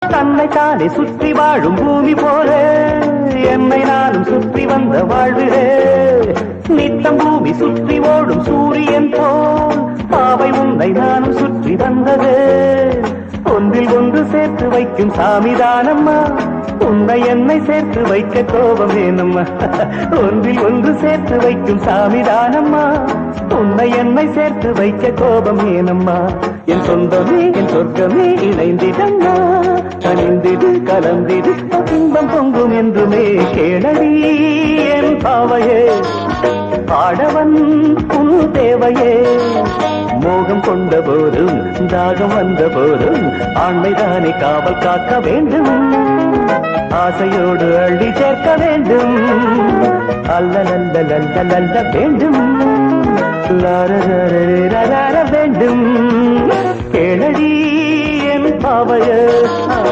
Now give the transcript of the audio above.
தன்னைத்தானே சுற்றி வாழும் பூமி போல என்னை நானும் சுற்றி வந்த வாழ்விலே நித்தம் பூமி சுற்றி ஓடும் சூரியன் போல் பாவை உன்னை நானும் சுற்றி வந்தது ஒன்றில் ஒன்று சேர்த்து வைக்கும் சாமிதானம்மா உன்னை என்னை சேர்த்து வைக்க கோபம் வேணும்மா ஒன்றில் ஒன்று சேர்த்து வைக்கும் சாமிதானம்மா உன்னை என்னை சேர்த்து வைக்க கோபம் ஏனம்மா என் சொந்தமே என் சொர்க்கமே இணைந்திடம்மா கனிந்திடு கலந்திடு இன்பம் பொங்கும் என்றுமே கேளடி என் பாவையே பாடவன் உன் தேவையே மோகம் கொண்ட போதும் தாகம் வந்த போதும் ஆண்மைதானே காவல் காக்க வேண்டும் ஆசையோடு அள்ளி சேர்க்க வேண்டும் அல்ல வேண்டும் வேண்டும் கேளடி என் பாவைய